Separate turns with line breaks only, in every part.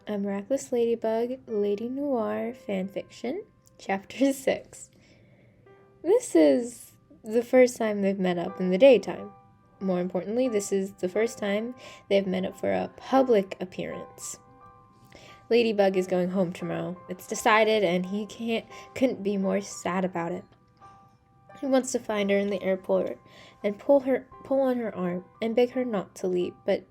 A Miraculous Ladybug, Ladynoir Fanfiction, Chapter 6. This is the first time they've met up in the daytime. More importantly, this is the first time they've met up for a public appearance. Ladybug is going home tomorrow. It's decided, and he couldn't be more sad about it. He wants to find her in the airport and pull on her arm and beg her not to leave, but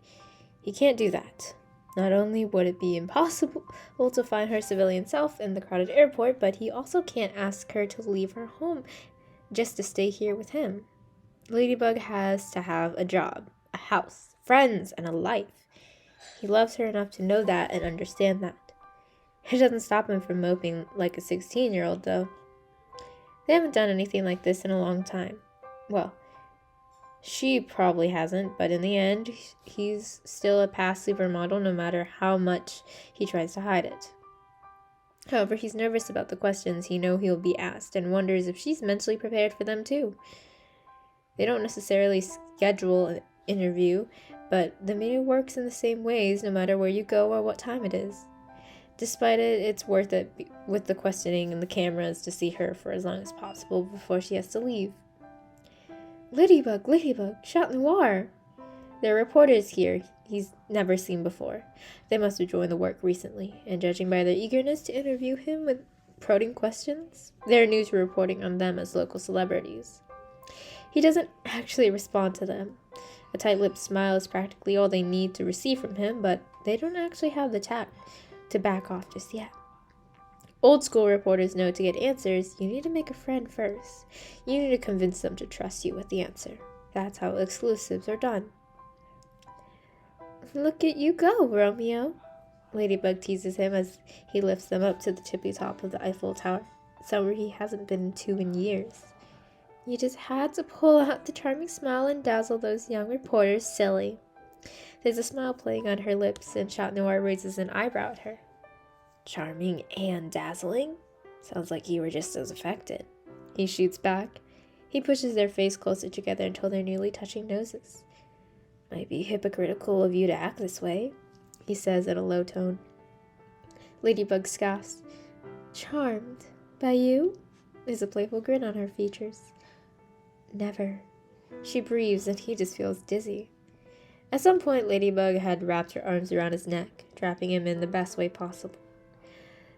he can't do that. Not only would it be impossible to find her civilian self in the crowded airport, but he also can't ask her to leave her home just to stay here with him. Ladybug has to have a job, a house, friends, and a life. He loves her enough to know that and understand that. It doesn't stop him from moping like a 16-year-old, though. They haven't done anything like this in a long time. Well, she probably hasn't, but in the end, he's still a past supermodel no matter how much he tries to hide it. However, he's nervous about the questions he knows he'll be asked and wonders if she's mentally prepared for them too. They don't necessarily schedule an interview, but the media works in the same ways no matter where you go or what time it is. Despite it, it's worth it with the questioning and the cameras to see her for as long as possible before she has to leave. Ladybug, Ch.6. There are reporters here he's never seen before. They must have joined the work recently, and judging by their eagerness to interview him with probing questions, their news were reporting on them as local celebrities. He doesn't actually respond to them. A tight-lipped smile is practically all they need to receive from him, but they don't actually have the tact to back off just yet. Old-school reporters know to get answers, you need to make a friend first. You need to convince them to trust you with the answer. That's how exclusives are done. Look at you go, Romeo. Ladybug teases him as he lifts them up to the tippy top of the Eiffel Tower, somewhere he hasn't been to in years. You just had to pull out the charming smile and dazzle those young reporters silly. There's a smile playing on her lips, and Ch.6 raises an eyebrow at her. Charming and dazzling? Sounds like you were just as affected. He shoots back. He pushes their face closer together until they're nearly touching noses. Might be hypocritical of you to act this way, he says in a low tone. Ladybug scoffs. Charmed by you? There's a playful grin on her features. Never. She breathes and he just feels dizzy. At some point, Ladybug had wrapped her arms around his neck, trapping him in the best way possible.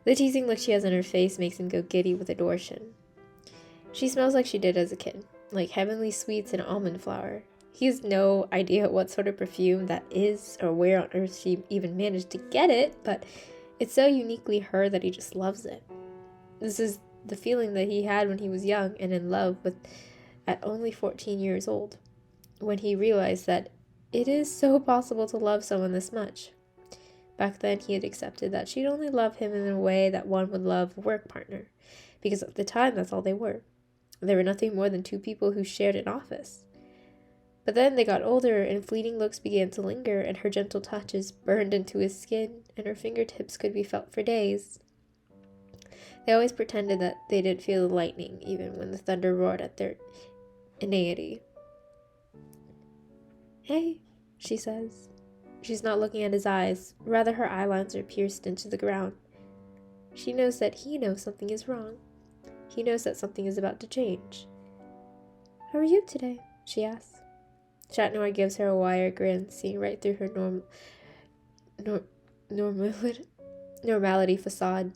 The teasing look she has on her face makes him go giddy with adoration. She smells like she did as a kid, like heavenly sweets and almond flour. He has no idea what sort of perfume that is or where on earth she even managed to get it, but it's so uniquely her that he just loves it. This is the feeling that he had when he was young and in love with at only 14 years old, when he realized that it is so possible to love someone this much. Back then, he had accepted that she'd only love him in a way that one would love a work partner, because at the time, that's all they were. They were nothing more than two people who shared an office. But then they got older, and fleeting looks began to linger, and her gentle touches burned into his skin, and her fingertips could be felt for days. They always pretended that they didn't feel the lightning, even when the thunder roared at their inanity. Hey, she says. She's not looking at his eyes, rather her eyelines are pierced into the ground. She knows that he knows something is wrong. He knows that something is about to change. How are you today? She asks. Ch.6 gives her a wide grin, seeing right through her normality facade.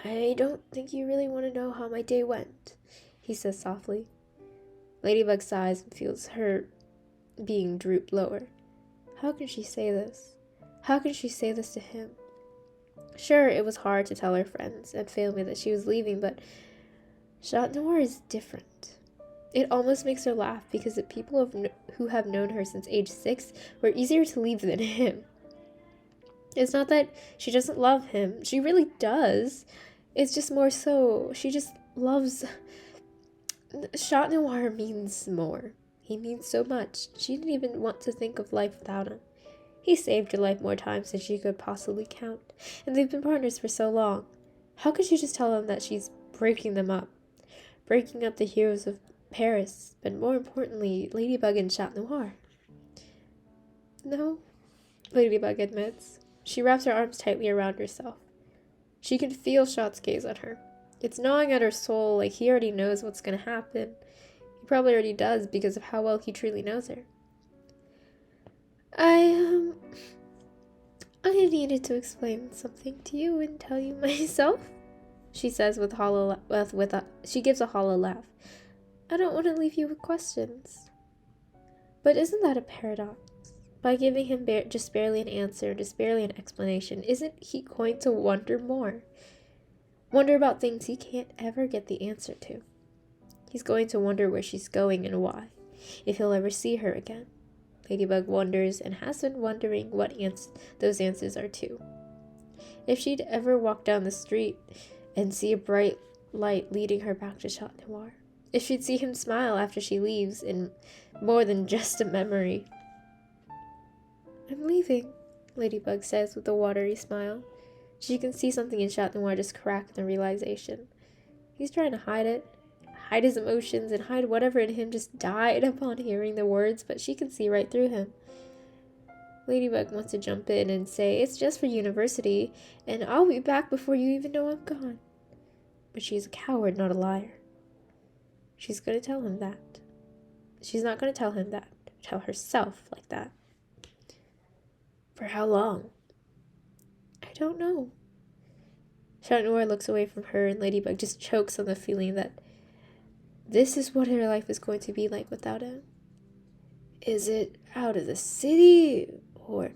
I don't think you really want to know how my day went, he says softly. Ladybug sighs and feels her being drooped lower. How can she say this? How can she say this to him? Sure, it was hard to tell her friends and family that she was leaving, but Ch.6 is different. It almost makes her laugh because the people who have known her since age 6 were easier to leave than him. It's not that she doesn't love him. She really does. It's just more so she just loves... Ch.6 means more. He means so much. She didn't even want to think of life without him. He saved her life more times than she could possibly count, and they've been partners for so long. How could she just tell him that she's breaking them up? Breaking up the heroes of Paris, but more importantly, Ladybug and Ch.6. No, Ladybug admits. She wraps her arms tightly around herself. She can feel Ch.6's gaze on her. It's gnawing at her soul, like he already knows what's going to happen. He probably already does because of how well he truly knows her. I needed to explain something to you and tell you myself, she says she gives a hollow laugh. I don't want to leave you with questions. But isn't that a paradox? By giving him just barely an answer, just barely an explanation, isn't he going to wonder more? Wonder about things he can't ever get the answer to. He's going to wonder where she's going and why, if he'll ever see her again. Ladybug wonders and has been wondering what those answers are too. If she'd ever walk down the street and see a bright light leading her back to Ladynoir. If she'd see him smile after she leaves in more than just a memory. I'm leaving, Ladybug says with a watery smile. She can see something in Ladynoir just crack in the realization. He's trying to hide it, hide his emotions, and hide whatever in him just died upon hearing the words, but she can see right through him. Ladybug wants to jump in and say, it's just for university, and I'll be back before you even know I'm gone. But she's a coward, not a liar. She's going to tell him that. She's not going to tell him that. Tell herself like that. For how long? I don't know. Ladynoir looks away from her, and Ladybug just chokes on the feeling that this is what her life is going to be like without him. Is it out of the city or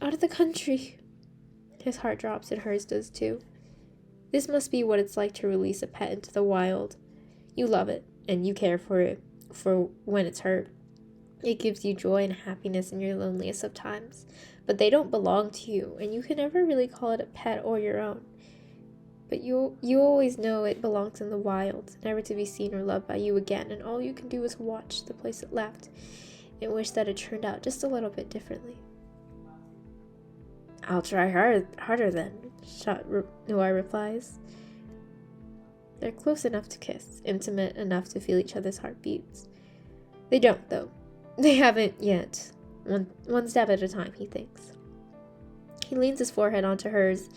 out of the country? His heart drops and hers does too. This must be what it's like to release a pet into the wild. You love it and you care for it for when it's hurt. It gives you joy and happiness in your loneliest of times, but they don't belong to you, and you can never really call it a pet or your own. But you always know it belongs in the wild, never to be seen or loved by you again, and all you can do is watch the place it left and wish that it turned out just a little bit differently. I'll try harder then, Ladynoir replies. They're close enough to kiss, intimate enough to feel each other's heartbeats. They don't, though. They haven't yet. One step at a time, he thinks. He leans his forehead onto hers,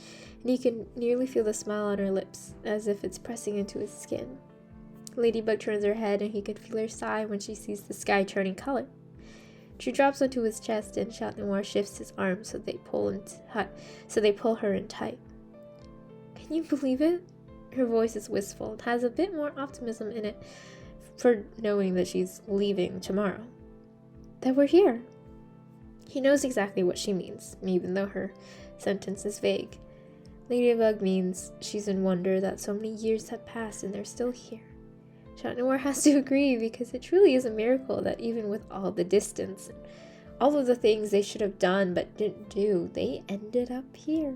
and he can nearly feel the smile on her lips, as if it's pressing into his skin. Ladybug turns her head, and he can feel her sigh when she sees the sky turning color. She drops onto his chest, and Ladynoir shifts his arms so they pull her in tight. Can you believe it? Her voice is wistful and has a bit more optimism in it for knowing that she's leaving tomorrow. That we're here. He knows exactly what she means, even though her sentence is vague. Ladybug means she's in wonder that so many years have passed and they're still here. Ladynoir has to agree because it truly is a miracle that even with all the distance and all of the things they should have done but didn't do, they ended up here.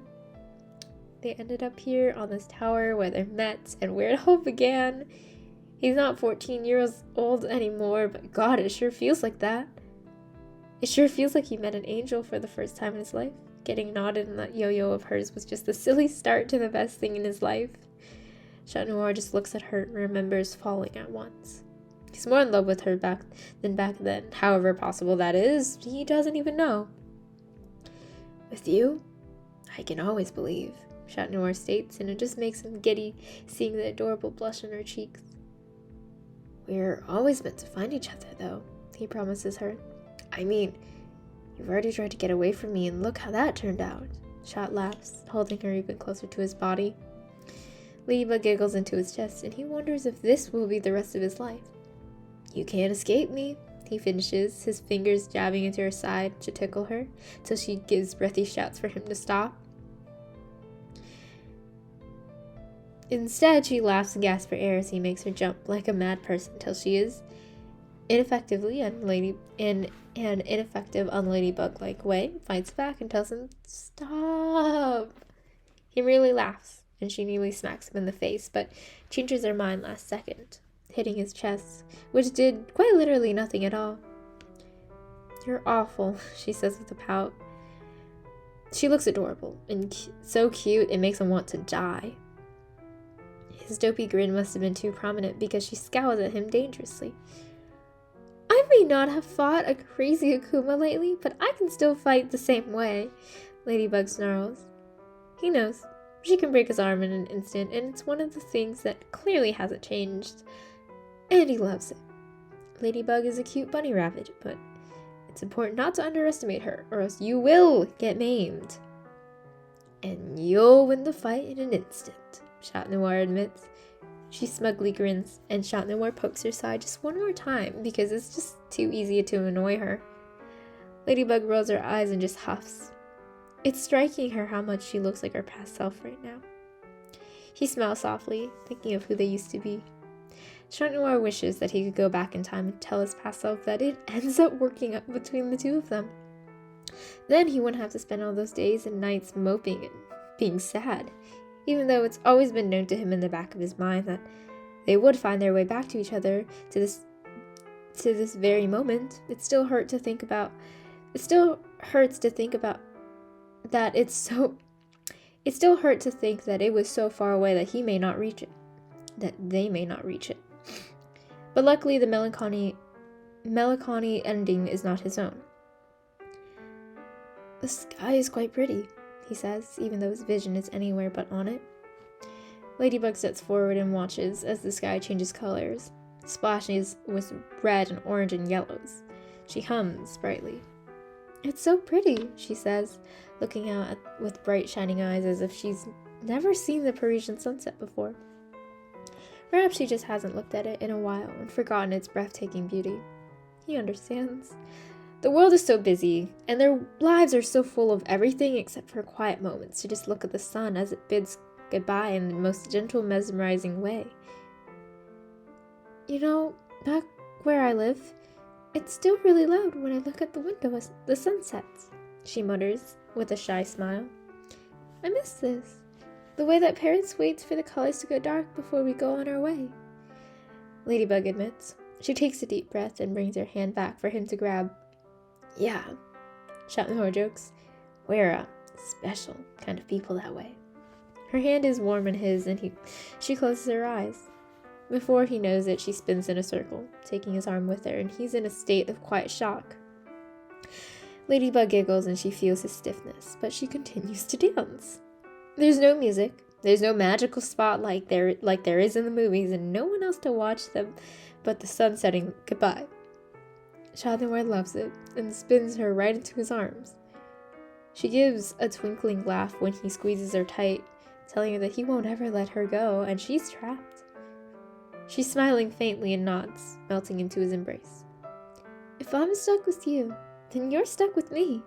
They ended up here on this tower where they met and where it all began. He's not 14 years old anymore, but God, it sure feels like that. It sure feels like he met an angel for the first time in his life. Getting nodded in that yo-yo of hers was just a silly start to the best thing in his life. Ladynoir just looks at her and remembers falling at once. He's more in love with her back then, however possible that is, he doesn't even know. With you, I can always believe, Ladynoir states, and it just makes him giddy seeing the adorable blush on her cheeks. We're always meant to find each other, though, he promises her. I mean, you've already tried to get away from me, and look how that turned out. Ch.6 laughs, holding her even closer to his body. Ladybug giggles into his chest, and he wonders if this will be the rest of his life. You can't escape me, he finishes, his fingers jabbing into her side to tickle her, till she gives breathy shouts for him to stop. Instead, she laughs and gasps for air as he makes her jump like a mad person till she is ineffective unladybug-like way, fights back and tells him, stop. He merely laughs, and she nearly smacks him in the face, but changes her mind last second, hitting his chest, which did quite literally nothing at all. You're awful, she says with a pout. She looks adorable, and so cute it makes him want to die. His dopey grin must have been too prominent because she scowls at him dangerously. I may not have fought a crazy Akuma lately, but I can still fight the same way. Ladybug snarls. He knows. She can break his arm in an instant, and it's one of the things that clearly hasn't changed. And he loves it. Ladybug is a cute bunny rabbit, but it's important not to underestimate her, or else you will get maimed. And you'll win the fight in an instant, Ch.6 admits. She smugly grins, and Ch.6 pokes her side just one more time because it's just too easy to annoy her. Ladybug rolls her eyes and just huffs. It's striking her how much she looks like her past self right now. He smiles softly, thinking of who they used to be. Ch.6 wishes that he could go back in time and tell his past self that it ends up working out between the two of them. Then he wouldn't have to spend all those days and nights moping and being sad, even though it's always been known to him in the back of his mind that they would find their way back to each other to this very moment. It still hurts to think about that it still hurt to think that it was so far away that he may not reach it, that they may not reach it. But luckily the melancholy ending is not his own. The sky is quite pretty, he says, even though his vision is anywhere but on it. Ladybug steps forward and watches as the sky changes colors, splashes with red and orange and yellows. She hums brightly. It's so pretty, she says, looking out with bright shining eyes as if she's never seen the Parisian sunset before. Perhaps she just hasn't looked at it in a while and forgotten its breathtaking beauty. He understands. The world is so busy, and their lives are so full of everything except for quiet moments to just look at the sun as it bids goodbye in the most gentle, mesmerizing way. You know, back where I live, it's still really loud when I look at the window as the sun sets, she mutters with a shy smile. I miss this. The way that Paris waits for the colors to go dark before we go on our way. Ladybug admits. She takes a deep breath and brings her hand back for him to grab. Yeah, Ch.6 jokes. We're a special kind of people that way. Her hand is warm in his and she closes her eyes. Before he knows it, she spins in a circle, taking his arm with her, and he's in a state of quiet shock. Ladybug giggles and she feels his stiffness, but she continues to dance. There's no music, there's no magical spot like there is in the movies, and no one else to watch them but the sun setting goodbye. Ch.6 loves it and spins her right into his arms. She gives a twinkling laugh when he squeezes her tight, telling her that he won't ever let her go, and she's trapped. She's smiling faintly and nods, melting into his embrace. If I'm stuck with you, then you're stuck with me,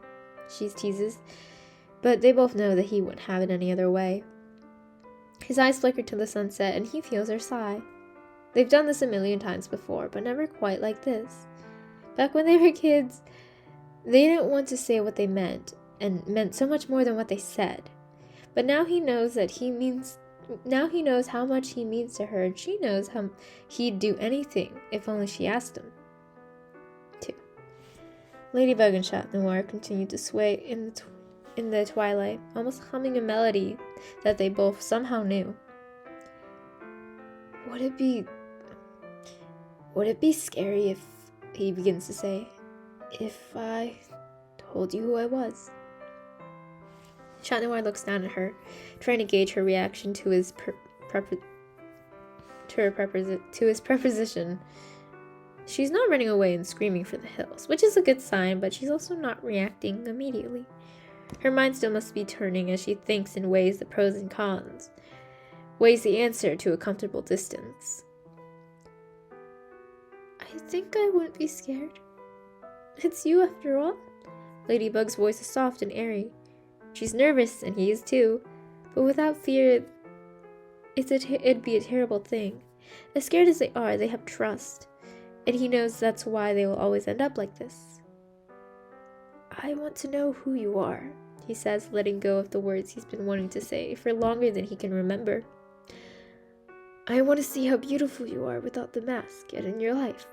she teases, but they both know that he wouldn't have it any other way. His eyes flicker to the sunset, and he feels her sigh. They've done this a million times before, but never quite like this. Back when they were kids, they didn't want to say what they meant, and meant so much more than what they said. But now he knows how much he means to her, and she knows how he'd do anything if only she asked him to. Ladybug and Ch.6 continue to sway in the twilight, almost humming a melody that they both somehow knew. Would it be scary if, he begins to say, if I told you who I was? Ch.6 looks down at her, trying to gauge her reaction to his preposition. She's not running away and screaming for the hills, which is a good sign, but she's also not reacting immediately. Her mind still must be turning as she thinks and weighs the pros and cons, weighs the answer to a comfortable distance. I think I wouldn't be scared. It's you after all. Ladybug's voice is soft and airy. She's nervous, and he is too, but without fear, it'd be a terrible thing. As scared as they are, they have trust, and he knows that's why they will always end up like this. I want to know who you are, he says, letting go of the words he's been wanting to say for longer than he can remember. I want to see how beautiful you are without the mask and in your life.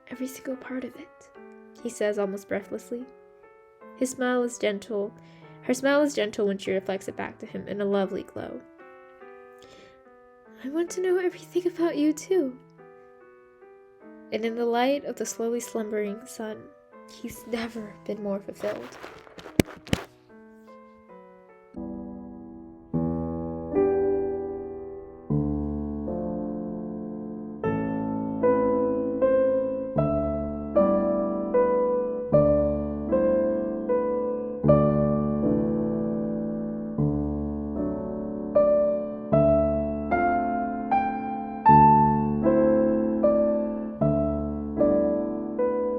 Every single part of it, he says almost breathlessly. Her smile is gentle when she reflects it back to him in a lovely glow. I want to know everything about you too. And in the light of the slowly slumbering sun, he's never been more fulfilled.